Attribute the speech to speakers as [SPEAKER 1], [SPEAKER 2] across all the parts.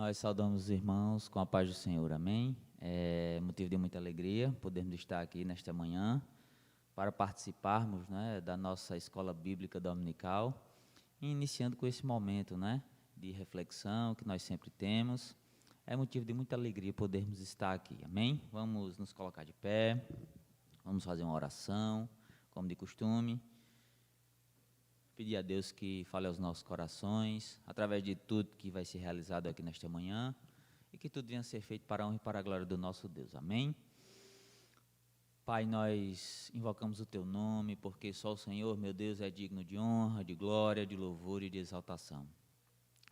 [SPEAKER 1] Nós saudamos os irmãos com a paz do Senhor, amém? É motivo de muita alegria podermos estar aqui nesta manhã para participarmos, né, da nossa escola bíblica dominical, e iniciando com esse momento, né, de reflexão que nós sempre temos. É motivo de muita alegria podermos estar aqui, amém? Vamos nos colocar de pé, vamos fazer uma oração, como de costume. Pedir a Deus que fale aos nossos corações, através de tudo que vai ser realizado aqui nesta manhã, e que tudo venha a ser feito para a honra e para a glória do nosso Deus. Amém? Pai, nós invocamos o Teu nome, porque só o Senhor, meu Deus, é digno de honra, de glória, de louvor e de exaltação.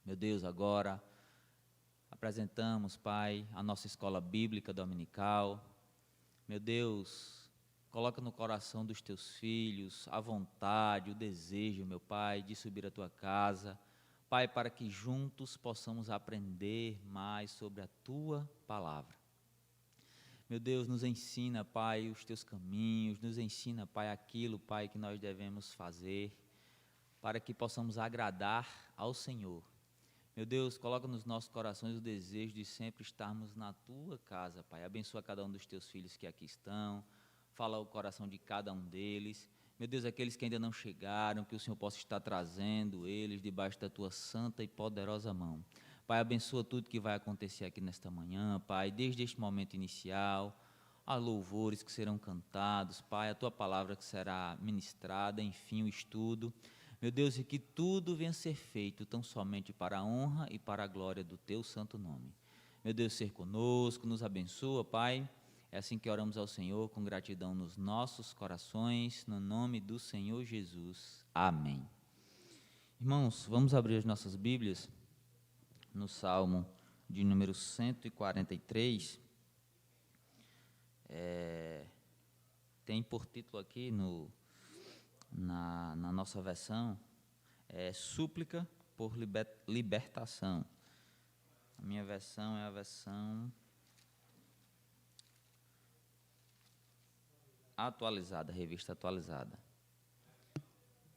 [SPEAKER 1] Meu Deus, agora apresentamos, Pai, a nossa escola bíblica dominical. Meu Deus, coloca no coração dos teus filhos a vontade, o desejo, meu Pai, de subir à tua casa. Pai, para que juntos possamos aprender mais sobre a tua palavra. Meu Deus, nos ensina, Pai, os teus caminhos, nos ensina, Pai, aquilo, Pai, que nós devemos fazer, para que possamos agradar ao Senhor. Meu Deus, coloca nos nossos corações o desejo de sempre estarmos na tua casa, Pai. Abençoa cada um dos teus filhos que aqui estão. Fala o coração de cada um deles. Meu Deus, aqueles que ainda não chegaram, que o Senhor possa estar trazendo eles debaixo da tua santa e poderosa mão. Pai, abençoa tudo que vai acontecer aqui nesta manhã, Pai, desde este momento inicial, a louvores que serão cantados, Pai, a tua palavra que será ministrada, enfim, o estudo. Meu Deus, e que tudo venha a ser feito tão somente para a honra e para a glória do teu santo nome. Meu Deus, ser conosco, nos abençoa, Pai. É assim que oramos ao Senhor, com gratidão nos nossos corações, no nome do Senhor Jesus. Amém. Irmãos, vamos abrir as nossas Bíblias no Salmo de número 143. Tem por título aqui na nossa versão, súplica por libertação. A minha versão é a versão atualizada, revista atualizada.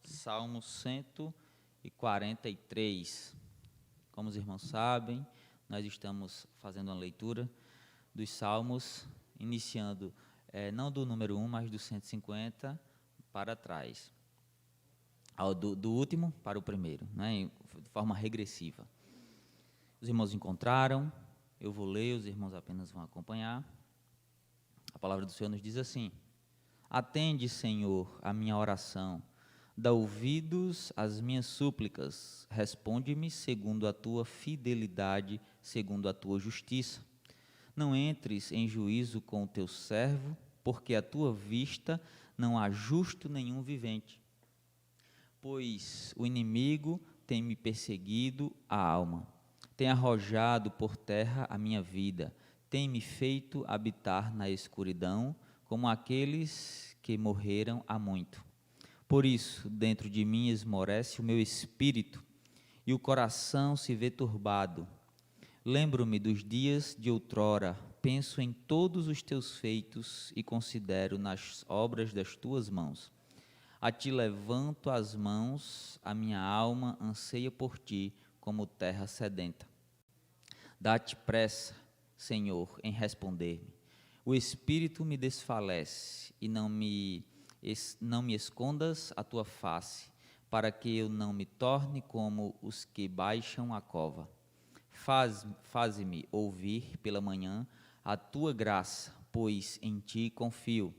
[SPEAKER 1] Salmo 143. Como os irmãos sabem, nós estamos fazendo uma leitura dos Salmos, iniciando não do número 1, mas do 150 para trás. Do último para o primeiro, né, de forma regressiva. Os irmãos encontraram, eu vou ler, os irmãos apenas vão acompanhar. A palavra do Senhor nos diz assim: Atende, Senhor, a minha oração, dá ouvidos às minhas súplicas, responde-me segundo a tua fidelidade, segundo a tua justiça. Não entres em juízo com o teu servo, porque à tua vista não há justo nenhum vivente. Pois o inimigo tem me perseguido a alma, tem arrojado por terra a minha vida, tem me feito habitar na escuridão, como aqueles que morreram há muito. Por isso, dentro de mim esmorece o meu espírito, e o coração se vê turbado. Lembro-me dos dias de outrora, penso em todos os teus feitos e considero nas obras das tuas mãos. A ti levanto as mãos, a minha alma anseia por ti, como terra sedenta. Dá-te pressa, Senhor, em responder-me. O espírito me desfalece e não me escondas a tua face, para que eu não me torne como os que baixam a cova. Faze-me ouvir pela manhã a tua graça, pois em ti confio.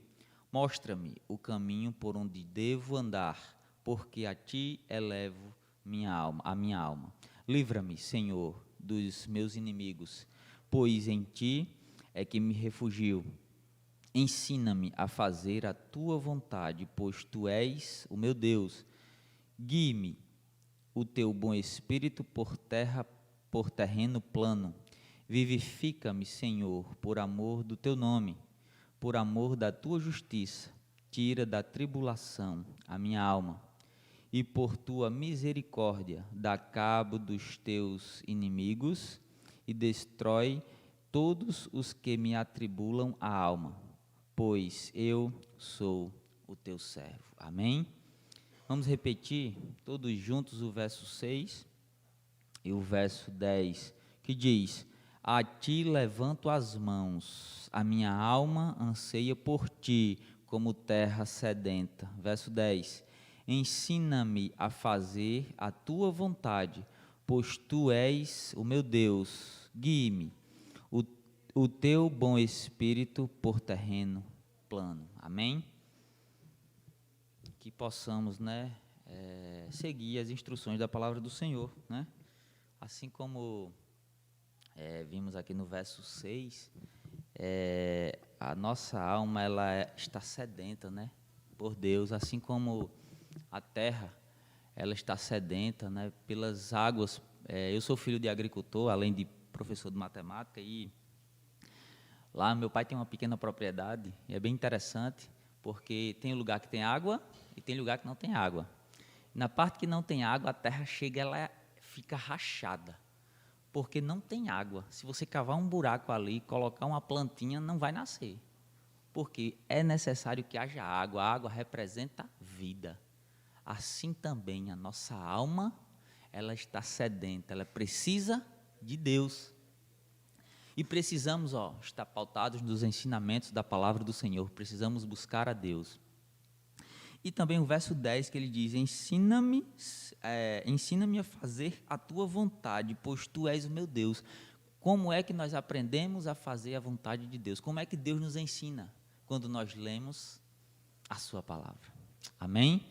[SPEAKER 1] Mostra-me o caminho por onde devo andar, porque a ti elevo a minha alma. Livra-me, Senhor, dos meus inimigos, pois em ti é que me refugio. Ensina-me a fazer a tua vontade, pois tu és o meu Deus. Guie-me o teu bom espírito por terreno plano. Vivifica-me, Senhor, por amor do teu nome, por amor da tua justiça. Tira da tribulação a minha alma, e por tua misericórdia dá cabo dos teus inimigos e destrói todos os que me atribulam a alma, pois eu sou o teu servo. Amém? Vamos repetir todos juntos o verso 6 e o verso 10, que diz: a ti levanto as mãos, a minha alma anseia por ti, como terra sedenta. Verso 10: ensina-me a fazer a tua vontade, pois tu és o meu Deus. Guie-me o teu bom espírito por terreno plano. Amém? Que possamos, né, seguir as instruções da palavra do Senhor, né? Assim como vimos aqui no verso 6, a nossa alma está sedenta, né, por Deus, assim como a terra ela está sedenta, né, pelas águas. Eu sou filho de agricultor, além de professor de matemática, e lá meu pai tem uma pequena propriedade, e é bem interessante, porque tem lugar que tem água e tem lugar que não tem água. Na parte que não tem água, a terra chega, ela fica rachada, porque não tem água. Se você cavar um buraco ali, colocar uma plantinha, não vai nascer, porque é necessário que haja água. A água representa vida. Assim também a nossa alma, ela está sedenta, ela precisa de Deus. E precisamos, estar pautados nos ensinamentos da palavra do Senhor, precisamos buscar a Deus. E também o verso 10, que ele diz: ensina-me a fazer a tua vontade, pois tu és o meu Deus. Como é que nós aprendemos a fazer a vontade de Deus? Como é que Deus nos ensina? Quando nós lemos a sua palavra. Amém?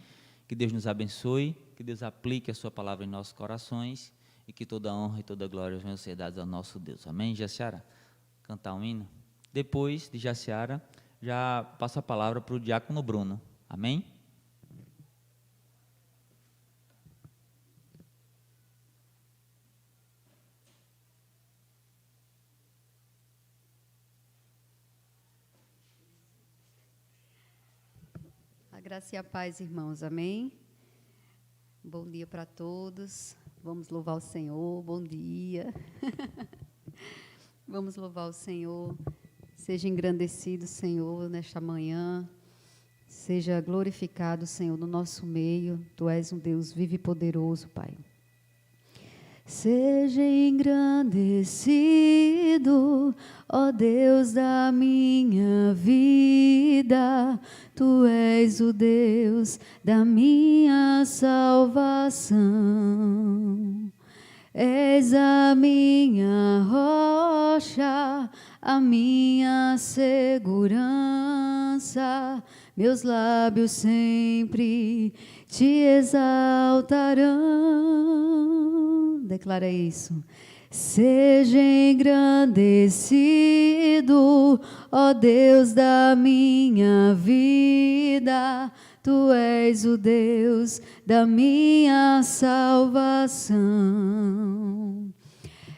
[SPEAKER 1] Que Deus nos abençoe, que Deus aplique a sua palavra em nossos corações, e que toda honra e toda glória venham ser dadas ao nosso Deus. Amém? Jaciara, cantar um hino. Depois de Jaciara, já passo a palavra para o diácono Bruno. Amém?
[SPEAKER 2] A graça e a paz, irmãos. Amém? Bom dia para todos. Vamos louvar o Senhor. Bom dia. Vamos louvar o Senhor. Seja engrandecido, Senhor, nesta manhã. Seja glorificado, Senhor, no nosso meio. Tu és um Deus vivo e poderoso, Pai. Seja engrandecido, ó Deus da minha vida. Tu és o Deus da minha salvação. És a minha rocha, a minha segurança. Meus lábios sempre te exaltarão. Declara isso. Seja engrandecido, ó Deus da minha vida. Tu és o Deus da minha salvação.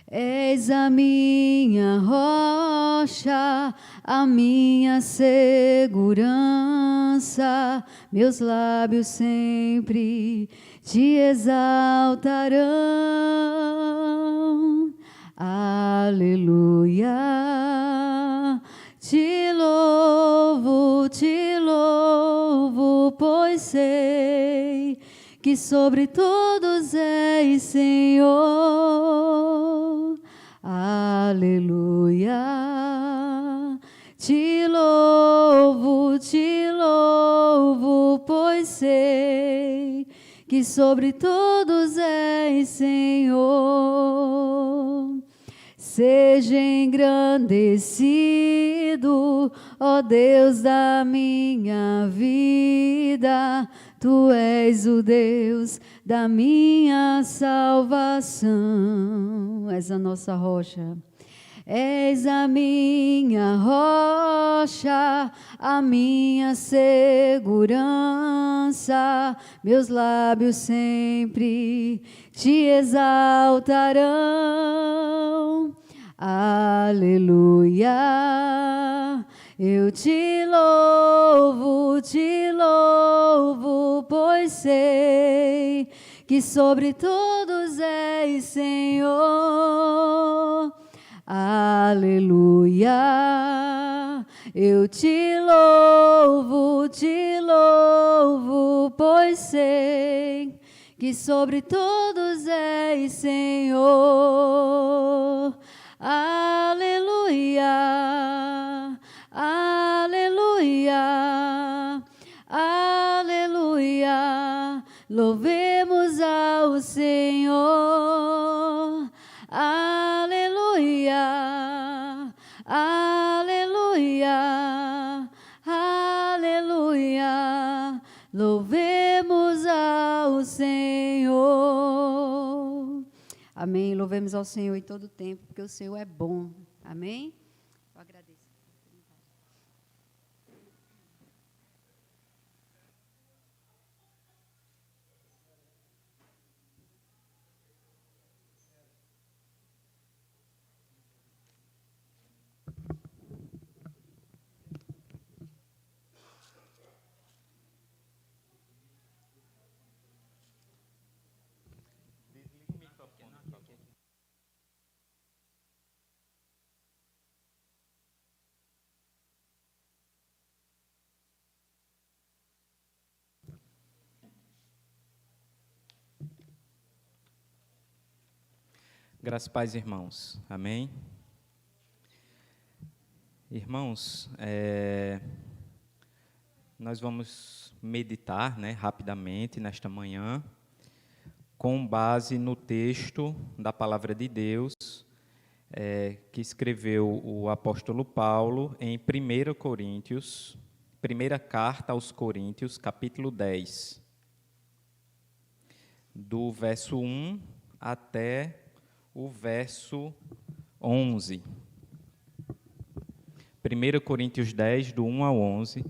[SPEAKER 2] És a minha rocha, a minha segurança. Meus lábios sempre te exaltarão. Aleluia. Te louvo, pois sei que sobre todos és Senhor. Aleluia. Te louvo, pois sei que sobre todos és Senhor. Seja engrandecido, ó Deus da minha vida. Tu és o Deus da minha salvação. És a nossa rocha. És a minha rocha, a minha segurança. Meus lábios sempre te exaltarão. Aleluia. Eu te louvo, pois sei que sobre todos és Senhor. Aleluia. Eu te louvo, pois sei que sobre todos és Senhor. Aleluia, aleluia, aleluia. Louvemos ao Senhor. Aleluia, aleluia, aleluia. Louvemos ao Senhor. Amém. Louvemos ao Senhor em todo o tempo, porque o Senhor é bom. Amém. Eu agradeço.
[SPEAKER 3] Graças a paz, irmãos. Amém? Irmãos, nós vamos meditar, rapidamente nesta manhã, com base no texto da Palavra de Deus, que escreveu o apóstolo Paulo em 1 Coríntios, primeira carta aos Coríntios, capítulo 10, do verso 1 até o verso 11. 1 Coríntios 10, do 1 ao 11.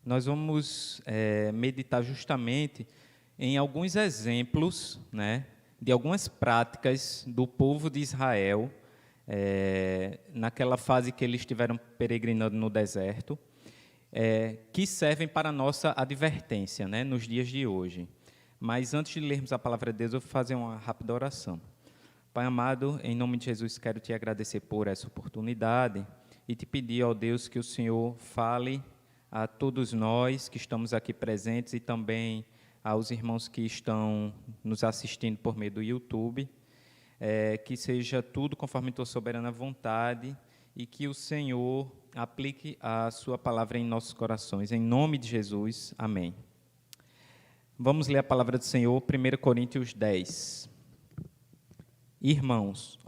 [SPEAKER 3] Nós vamos meditar justamente em alguns exemplos, de algumas práticas do povo de Israel, naquela fase que eles estiveram peregrinando no deserto, que servem para a nossa advertência, nos dias de hoje. Mas antes de lermos a palavra de Deus, eu vou fazer uma rápida oração. Pai amado, em nome de Jesus, quero te agradecer por essa oportunidade e te pedir, ó Deus, que o Senhor fale a todos nós que estamos aqui presentes e também aos irmãos que estão nos assistindo por meio do YouTube, que seja tudo conforme tua soberana vontade e que o Senhor aplique a sua palavra em nossos corações. Em nome de Jesus, amém. Vamos ler a palavra do Senhor, 1 Coríntios 10. Irmãos,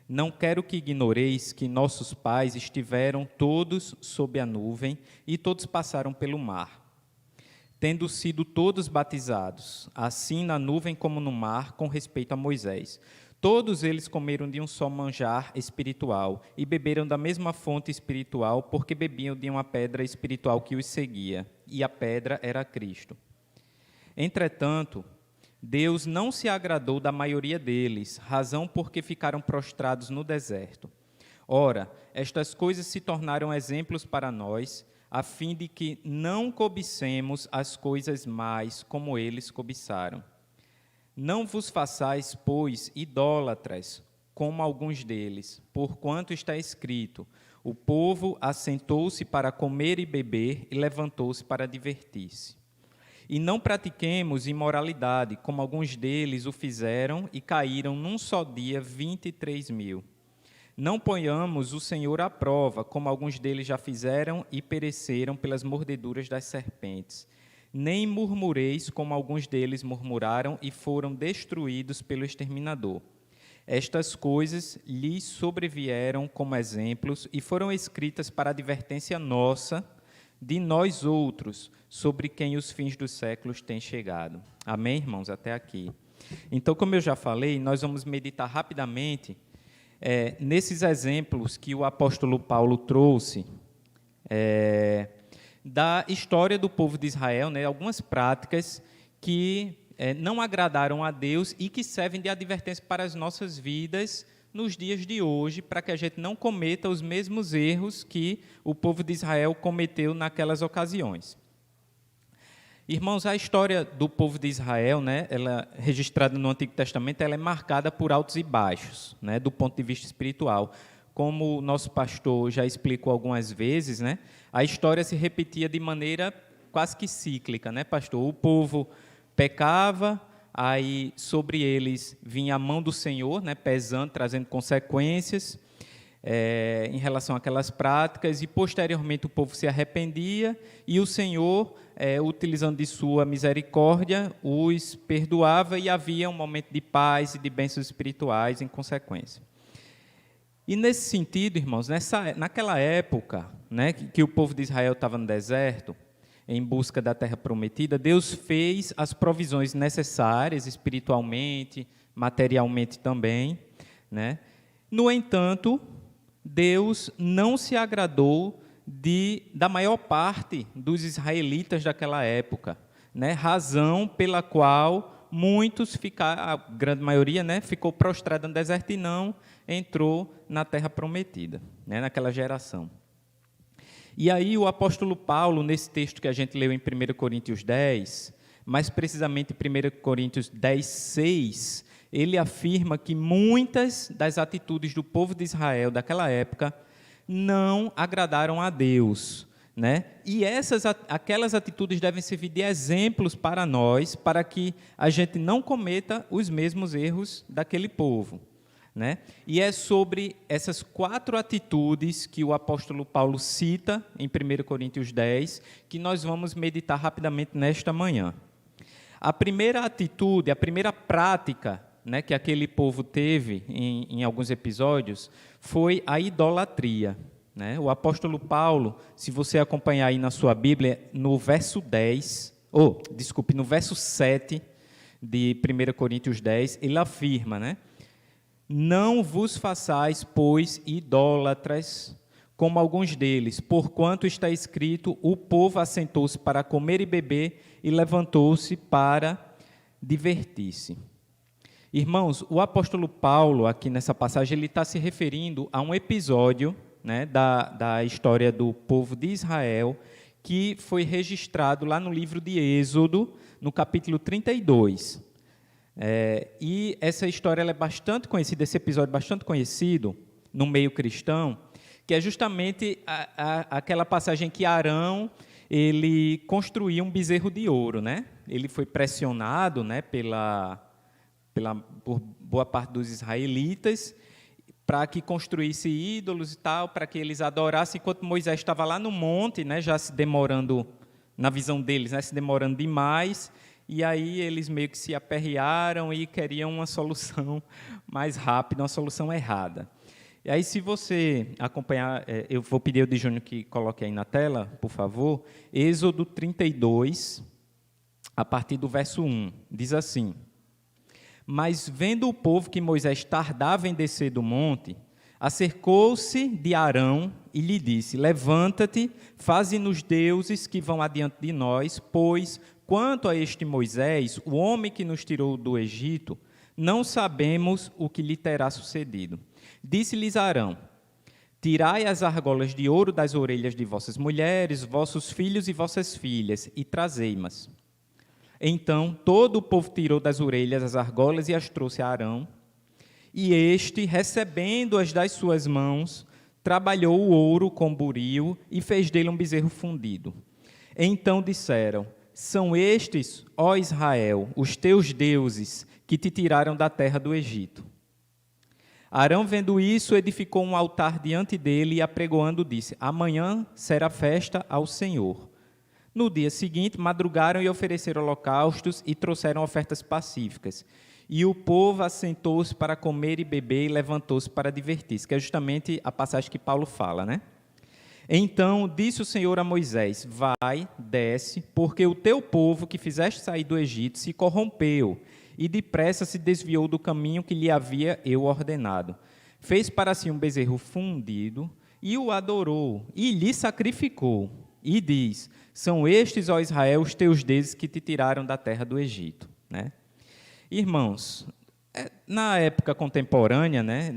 [SPEAKER 3] não quero que ignoreis que nossos pais estiveram todos sob a nuvem e todos passaram pelo mar, tendo sido todos batizados, assim na nuvem como no mar, com respeito a Moisés. Todos eles comeram de um só manjar espiritual e beberam da mesma fonte espiritual, porque bebiam de uma pedra espiritual que os seguia, e a pedra era Cristo. Entretanto, Deus não se agradou da maioria deles, razão porque ficaram prostrados no deserto. Ora, estas coisas se tornaram exemplos para nós, a fim de que não cobicemos as coisas mais como eles cobiçaram. Não vos façais, pois, idólatras, como alguns deles, porquanto está escrito: o povo assentou-se para comer e beber e levantou-se para divertir-se. E não pratiquemos imoralidade, como alguns deles o fizeram e caíram num só dia 23.000. Não ponhamos o Senhor à prova, como alguns deles já fizeram e pereceram pelas mordeduras das serpentes. Nem murmureis, como alguns deles murmuraram e foram destruídos pelo exterminador. Estas coisas lhes sobrevieram como exemplos e foram escritas para advertência nossa, de nós outros, sobre quem os fins dos séculos têm chegado. Amém, irmãos? Até aqui. Então, como eu já falei, nós vamos meditar rapidamente nesses exemplos que o apóstolo Paulo trouxe da história do povo de Israel, algumas práticas que não agradaram a Deus e que servem de advertência para as nossas vidas nos dias de hoje, para que a gente não cometa os mesmos erros que o povo de Israel cometeu naquelas ocasiões. Irmãos, a história do povo de Israel, né, ela registrada no Antigo Testamento, ela é marcada por altos e baixos, né, do ponto de vista espiritual. Como o nosso pastor já explicou algumas vezes, né, a história se repetia de maneira quase que cíclica, né, pastor? O povo pecava, aí sobre eles vinha a mão do Senhor, né, pesando, trazendo consequências em relação àquelas práticas, e posteriormente o povo se arrependia e o Senhor, utilizando de sua misericórdia, os perdoava e havia um momento de paz e de bênçãos espirituais em consequência. E nesse sentido, irmãos, naquela época, né, que o povo de Israel estava no deserto, em busca da terra prometida, Deus fez as provisões necessárias espiritualmente, materialmente também, né? No entanto, Deus não se agradou da maior parte dos israelitas daquela época, né? Razão pela qual muitos a grande maioria, né, ficou prostrada no deserto e não entrou na terra prometida, né, naquela geração. E aí o apóstolo Paulo, nesse texto que a gente leu em 1 Coríntios 10, mais precisamente em 1 Coríntios 10, 6, ele afirma que muitas das atitudes do povo de Israel daquela época não agradaram a Deus, né? E aquelas atitudes devem servir de exemplos para nós, para que a gente não cometa os mesmos erros daquele povo, né? E é sobre essas 4 atitudes que o apóstolo Paulo cita em 1 Coríntios 10, que nós vamos meditar rapidamente nesta manhã. A primeira atitude, a primeira prática, né, que aquele povo teve em alguns episódios, foi a idolatria, né? O apóstolo Paulo, se você acompanhar aí na sua Bíblia, no verso 7 de 1 Coríntios 10, ele afirma, né? Não vos façais, pois, idólatras, como alguns deles, porquanto está escrito, o povo assentou-se para comer e beber e levantou-se para divertir-se. Irmãos, o apóstolo Paulo, aqui nessa passagem, ele está se referindo a um episódio, né, da história do povo de Israel, que foi registrado lá no livro de Êxodo, no capítulo 32. E essa história ela é bastante conhecida, esse episódio é bastante conhecido no meio cristão, que é justamente aquela passagem que Arão ele construiu um bezerro de ouro, né? Ele foi pressionado, né, por boa parte dos israelitas, para que construísse ídolos e tal, para que eles adorassem, enquanto Moisés estava lá no monte, né, já se demorando, na visão deles, né, se demorando demais, e aí eles meio que se aperrearam e queriam uma solução mais rápida, uma solução errada. E aí, se você acompanhar, eu vou pedir ao de Júnior que coloque aí na tela, por favor, Êxodo 32, a partir do verso 1, diz assim: Mas vendo o povo que Moisés tardava em descer do monte, acercou-se de Arão e lhe disse: Levanta-te, faze-nos deuses que vão adiante de nós, pois, quanto a este Moisés, o homem que nos tirou do Egito, não sabemos o que lhe terá sucedido. Disse-lhes Arão: Tirai as argolas de ouro das orelhas de vossas mulheres, vossos filhos e vossas filhas, e trazei-mas. Então todo o povo tirou das orelhas as argolas e as trouxe a Arão, e este, recebendo-as das suas mãos, trabalhou o ouro com buril e fez dele um bezerro fundido. Então disseram: São estes, ó Israel, os teus deuses, que te tiraram da terra do Egito. Arão, vendo isso, edificou um altar diante dele e, apregoando, disse: Amanhã será festa ao Senhor. No dia seguinte, madrugaram e ofereceram holocaustos e trouxeram ofertas pacíficas. E o povo assentou-se para comer e beber e levantou-se para divertir-se, que é justamente a passagem que Paulo fala, né? Então disse o Senhor a Moisés: Vai, desce, porque o teu povo que fizeste sair do Egito se corrompeu e depressa se desviou do caminho que lhe havia eu ordenado. Fez para si um bezerro fundido e o adorou e lhe sacrificou. E diz: São estes, ó Israel, os teus deuses que te tiraram da terra do Egito, né? Irmãos, na época contemporânea, né,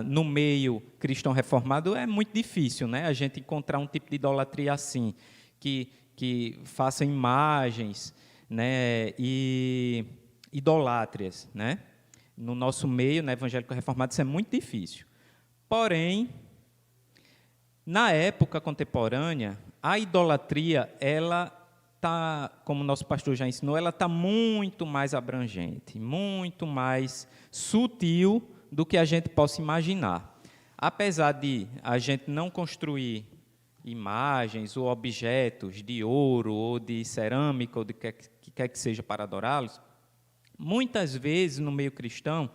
[SPEAKER 3] no meio cristão reformado, é muito difícil, né, a gente encontrar um tipo de idolatria assim, que que façam imagens, né, e idolátrias, né? No nosso meio, na evangélico reformado, isso é muito difícil. Porém, na época contemporânea, a idolatria, ela está, como o nosso pastor já ensinou, ela está muito mais abrangente, muito mais sutil do que a gente possa imaginar. Apesar de a gente não construir imagens ou objetos de ouro ou de cerâmica ou de que quer que seja para adorá-los, muitas vezes no meio cristão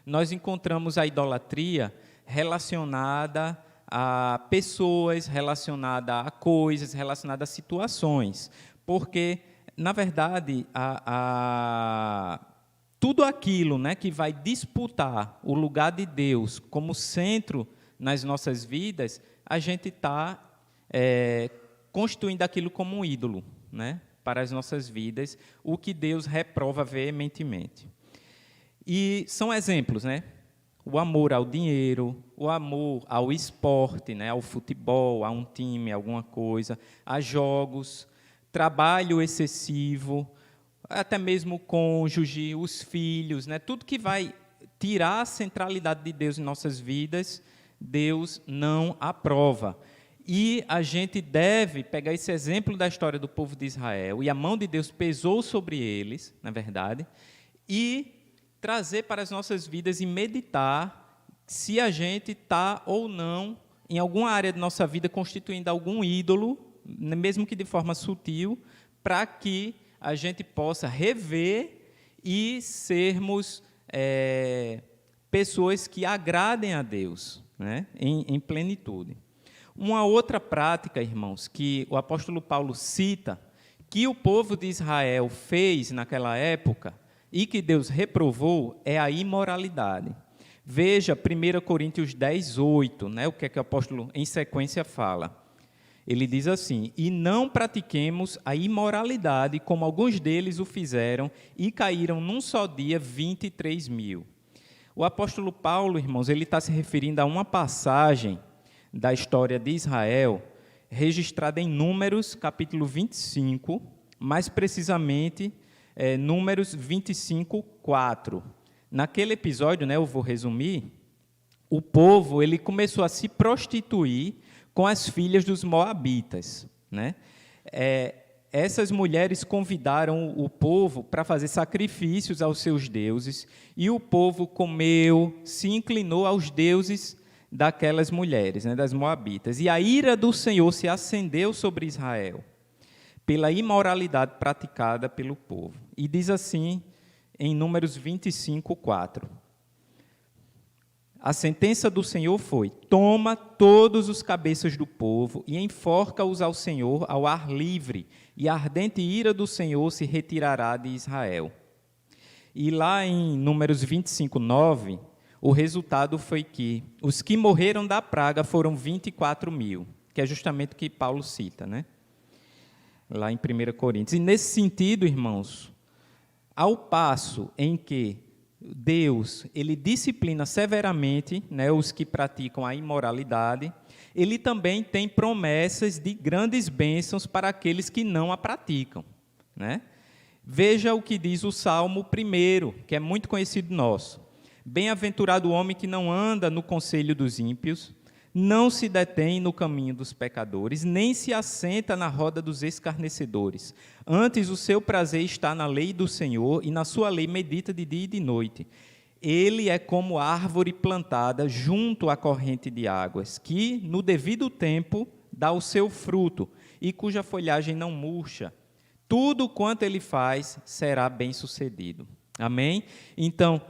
[SPEAKER 3] nós encontramos a idolatria relacionada a pessoas, relacionada a coisas, relacionada a situações, porque na verdade tudo aquilo, né, que vai disputar o lugar de Deus como centro nas nossas vidas, a gente está constituindo aquilo como um ídolo, né, para as nossas vidas, o que Deus reprova veementemente. E são exemplos, né? O amor ao dinheiro, o amor ao esporte, né, ao futebol, a um time, alguma coisa, a jogos, trabalho excessivo, até mesmo o cônjuge, os filhos, né, tudo que vai tirar a centralidade de Deus em nossas vidas, Deus não aprova. E a gente deve pegar esse exemplo da história do povo de Israel, e a mão de Deus pesou sobre eles, na verdade, e trazer para as nossas vidas e meditar se a gente está ou não, em alguma área de nossa vida, constituindo algum ídolo, mesmo que de forma sutil, para que a gente possa rever e sermos pessoas que agradem a Deus, né, em plenitude. Uma outra prática, irmãos, que o apóstolo Paulo cita, que o povo de Israel fez naquela época e que Deus reprovou, é a imoralidade. Veja 1 Coríntios 10, 8, né, o que é que o apóstolo em sequência fala. Ele diz assim: e não pratiquemos a imoralidade como alguns deles o fizeram e caíram num só dia 23.000. O apóstolo Paulo, irmãos, ele está se referindo a uma passagem da história de Israel, registrada em Números, capítulo 25, mais precisamente, Números 25, 4. Naquele episódio, né, eu vou resumir, o povo ele começou a se prostituir com as filhas dos moabitas, né? Essas mulheres convidaram o povo para fazer sacrifícios aos seus deuses, e o povo comeu, se inclinou aos deuses daquelas mulheres, né, das moabitas. E a ira do Senhor se acendeu sobre Israel, pela imoralidade praticada pelo povo. E diz assim, em Números 25, 4. A sentença do Senhor foi: toma todos os cabeças do povo e enforca-os ao Senhor ao ar livre, e a ardente ira do Senhor se retirará de Israel. E lá em Números 25, 9, o resultado foi que os que morreram da praga foram 24.000, que é justamente o que Paulo cita, né? Lá em 1 Coríntios. E nesse sentido, irmãos, ao passo em que Deus ele disciplina severamente, né, os que praticam a imoralidade, ele também tem promessas de grandes bênçãos para aqueles que não a praticam, né? Veja o que diz o Salmo 1, que é muito conhecido nosso. Bem-aventurado o homem que não anda no conselho dos ímpios, não se detém no caminho dos pecadores, nem se assenta na roda dos escarnecedores. Antes, o seu prazer está na lei do Senhor, e na sua lei medita de dia e de noite. Ele é como árvore plantada junto à corrente de águas, que, no devido tempo, dá o seu fruto, e cuja folhagem não murcha. Tudo quanto ele faz será bem-sucedido. Amém? Então,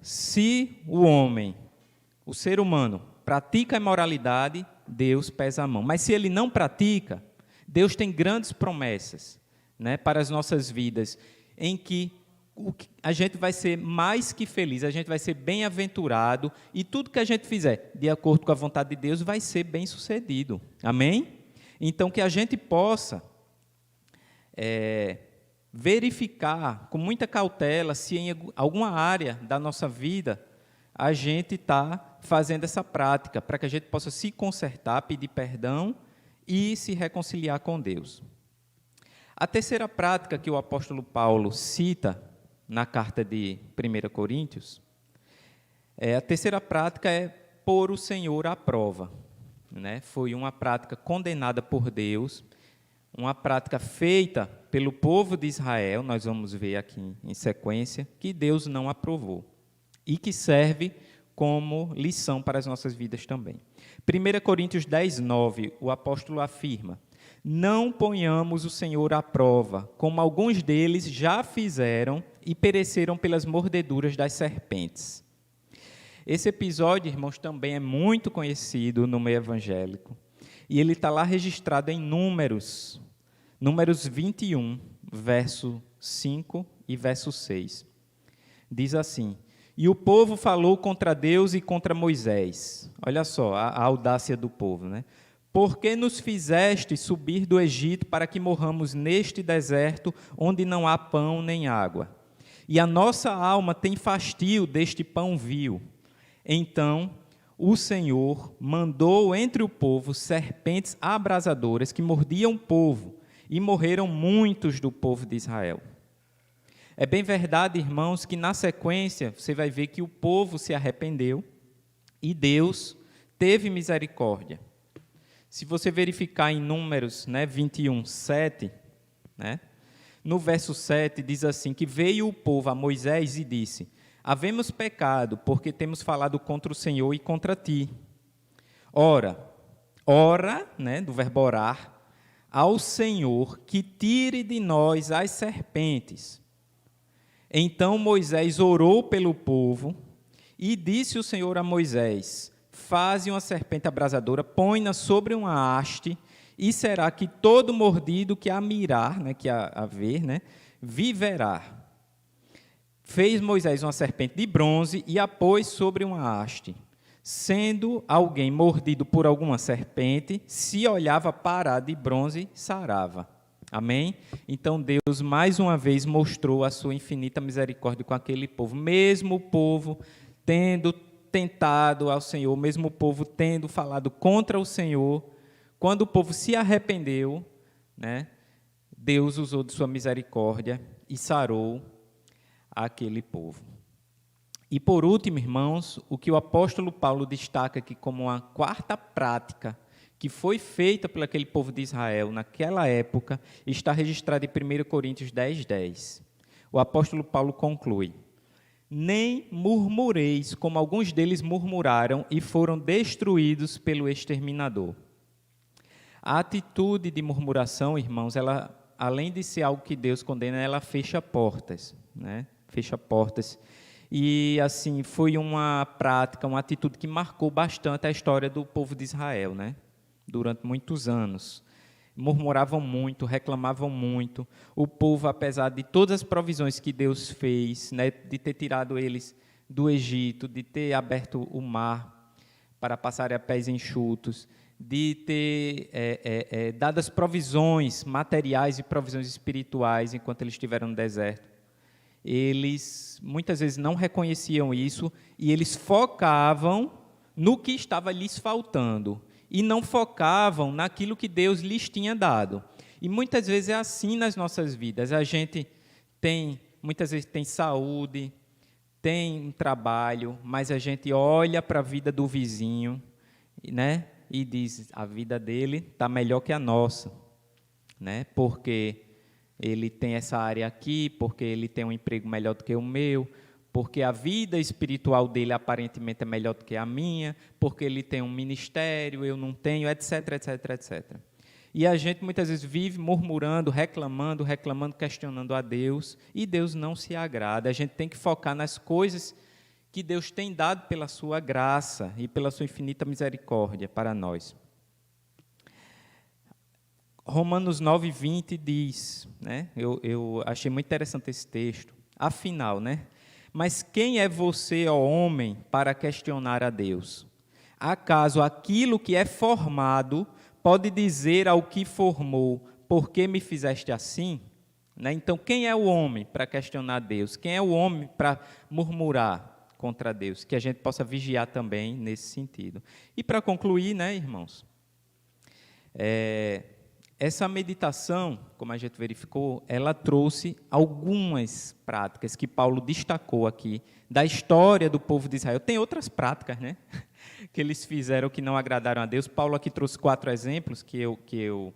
[SPEAKER 3] se o homem, o ser humano, pratica a imoralidade, Deus pesa a mão. Mas se ele não pratica, Deus tem grandes promessas, né, para as nossas vidas, em que a gente vai ser mais que feliz, a gente vai ser bem-aventurado, e tudo que a gente fizer de acordo com a vontade de Deus vai ser bem-sucedido. Amém? Então, que a gente possa verificar com muita cautela se em alguma área da nossa vida a gente está fazendo essa prática, para que a gente possa se consertar, pedir perdão e se reconciliar com Deus. A terceira prática que o apóstolo Paulo cita na carta de 1 Coríntios, a terceira prática é pôr o Senhor à prova. Né? Foi uma prática condenada por Deus, uma prática feita pelo povo de Israel, nós vamos ver aqui em sequência, que Deus não aprovou e que serve como lição para as nossas vidas também. 1 Coríntios 10, 9, o apóstolo afirma: não ponhamos o Senhor à prova, como alguns deles já fizeram e pereceram pelas mordeduras das serpentes. Esse episódio, irmãos, também é muito conhecido no meio evangélico. E ele está lá registrado em Números 21, verso 5 e verso 6. Diz assim: e o povo falou contra Deus e contra Moisés. Olha só a audácia do povo, né? Por que nos fizeste subir do Egito para que morramos neste deserto, onde não há pão nem água? E a nossa alma tem fastio deste pão vil. Então o Senhor mandou entre o povo serpentes abrasadoras que mordiam o povo, e morreram muitos do povo de Israel. É bem verdade, irmãos, que na sequência você vai ver que o povo se arrependeu e Deus teve misericórdia. Se você verificar em Números 21, 7, no verso 7 diz assim, que veio o povo a Moisés e disse: havemos pecado, porque temos falado contra o Senhor e contra ti. Ora, do verbo orar, ao Senhor que tire de nós as serpentes. Então Moisés orou pelo povo e disse o Senhor a Moisés: faze uma serpente abrasadora, põe-na sobre uma haste, e será que todo mordido que a mirar, que a ver, viverá. Fez Moisés uma serpente de bronze e a pôs sobre uma haste. Sendo alguém mordido por alguma serpente, se olhava para a de bronze, sarava. Amém? Então Deus mais uma vez mostrou a sua infinita misericórdia com aquele povo. Mesmo o povo tendo tentado ao Senhor, mesmo o povo tendo falado contra o Senhor, quando o povo se arrependeu, Deus usou de sua misericórdia e sarou aquele povo. E por último, irmãos, o que o apóstolo Paulo destaca aqui como uma quarta prática que foi feita por aquele povo de Israel naquela época, está registrado em 1 Coríntios 10, 10. O apóstolo Paulo conclui: nem murmureis, como alguns deles murmuraram e foram destruídos pelo exterminador. A atitude de murmuração, irmãos, ela, além de ser algo que Deus condena, ela fecha portas, fecha portas. E, assim, foi uma prática, uma atitude que marcou bastante a história do povo de Israel, durante muitos anos. Murmuravam muito, reclamavam muito. O povo, apesar de todas as provisões que Deus fez, de ter tirado eles do Egito, de ter aberto o mar para passarem a pés enxutos, de ter dado as provisões materiais e provisões espirituais enquanto eles estiveram no deserto, eles muitas vezes não reconheciam isso e eles focavam no que estava lhes faltando e não focavam naquilo que Deus lhes tinha dado. E muitas vezes é assim nas nossas vidas. A gente muitas vezes tem saúde, tem um trabalho, mas a gente olha para a vida do vizinho, e diz: a vida dele está melhor que a nossa, porque ele tem essa área aqui, porque ele tem um emprego melhor do que o meu, porque a vida espiritual dele aparentemente é melhor do que a minha, porque ele tem um ministério, eu não tenho, etc, etc, etc. E a gente muitas vezes vive murmurando, reclamando, questionando a Deus, e Deus não se agrada. A gente tem que focar nas coisas que Deus tem dado pela sua graça e pela sua infinita misericórdia para nós. Romanos 9, 20 diz, eu achei muito interessante esse texto, afinal, mas quem é você, ó homem, para questionar a Deus? Acaso aquilo que é formado pode dizer ao que formou, por que me fizeste assim? Então, quem é o homem para questionar a Deus? Quem é o homem para murmurar contra Deus? Que a gente possa vigiar também nesse sentido. E para concluir, irmãos, essa meditação, como a gente verificou, ela trouxe algumas práticas que Paulo destacou aqui da história do povo de Israel. Tem outras práticas, né, que eles fizeram que não agradaram a Deus. Paulo aqui trouxe 4 exemplos que eu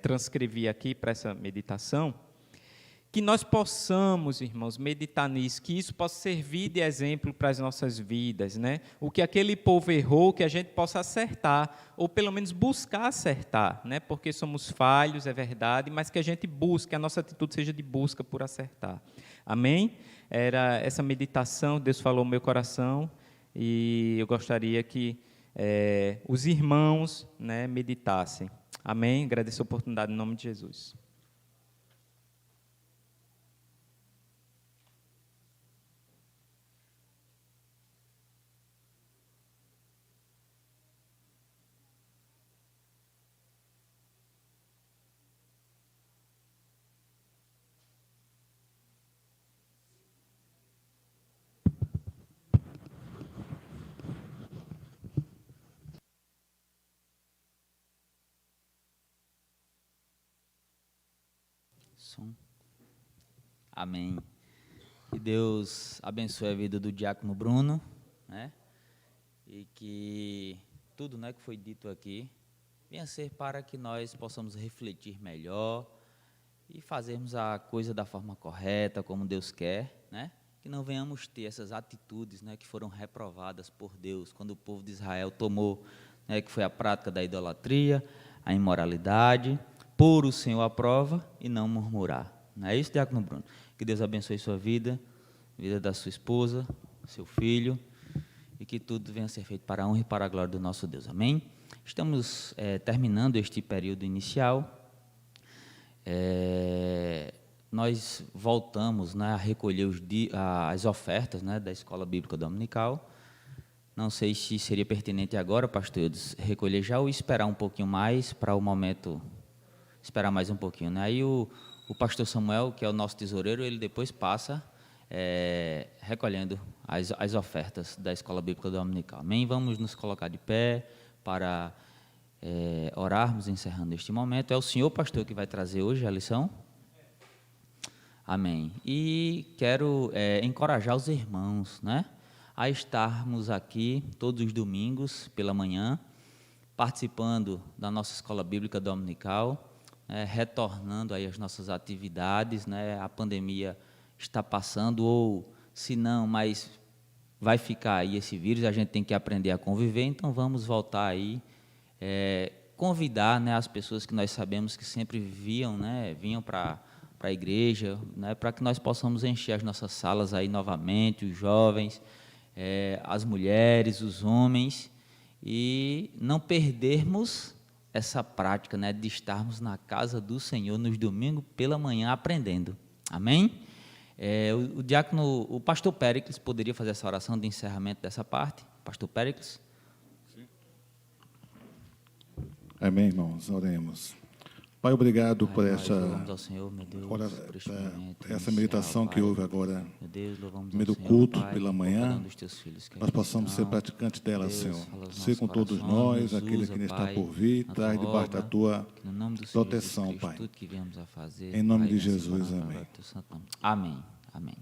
[SPEAKER 3] transcrevi aqui para essa meditação. Que nós possamos, irmãos, meditar nisso, que isso possa servir de exemplo para as nossas vidas, né? O que aquele povo errou, que a gente possa acertar, ou pelo menos buscar acertar, né? Porque somos falhos, é verdade, mas que a gente busque, a nossa atitude seja de busca por acertar. Amém? Era essa meditação, Deus falou no meu coração, e eu gostaria que os irmãos, né, meditassem. Amém? Agradeço a oportunidade em nome de Jesus.
[SPEAKER 1] Amém. Que Deus abençoe a vida do diácono Bruno, né? E que tudo, né, que foi dito aqui venha ser para que nós possamos refletir melhor e fazermos a coisa da forma correta, como Deus quer, né? Que não venhamos ter essas atitudes, né, que foram reprovadas por Deus quando o povo de Israel tomou, né, que foi a prática da idolatria, a imoralidade, pôr o Senhor à prova e não murmurar. Não é isso, diácono Bruno? Que Deus abençoe sua vida, a vida da sua esposa, seu filho, e que tudo venha a ser feito para a honra e para a glória do nosso Deus. Amém? Estamos terminando este período inicial. Nós voltamos, né, a recolher as ofertas, né, da Escola Bíblica Dominical. Não sei se seria pertinente agora, pastor Eudes, recolher já ou esperar um pouquinho mais para o momento, esperar mais um pouquinho, né? Aí o pastor Samuel, que é o nosso tesoureiro, ele depois passa recolhendo as ofertas da Escola Bíblica Dominical. Amém? Vamos nos colocar de pé para orarmos, encerrando este momento. É o senhor, pastor, que vai trazer hoje a lição? Amém. E quero encorajar os irmãos, né, a estarmos aqui todos os domingos pela manhã, participando da nossa Escola Bíblica Dominical, retornando aí as nossas atividades, né? A pandemia está passando, ou se não, mas vai ficar aí esse vírus, a gente tem que aprender a conviver, então vamos voltar aí, convidar, né, as pessoas que nós sabemos que sempre vinham para a igreja, né, para que nós possamos encher as nossas salas aí novamente, os jovens, as mulheres, os homens, e não perdermos essa prática, né, de estarmos na casa do Senhor nos domingos pela manhã aprendendo. Amém? O pastor Péricles poderia fazer essa oração de encerramento dessa parte? Pastor Péricles?
[SPEAKER 4] Sim. Amém, irmãos, oremos. Pai, obrigado por essa meditação que houve agora, no meio do culto, pela manhã, nós possamos ser praticantes dela, Senhor. Ser com todos nós, aquele que está por vir, traz debaixo da Tua proteção, Pai. Em nome de Jesus, amém.
[SPEAKER 1] Amém, amém.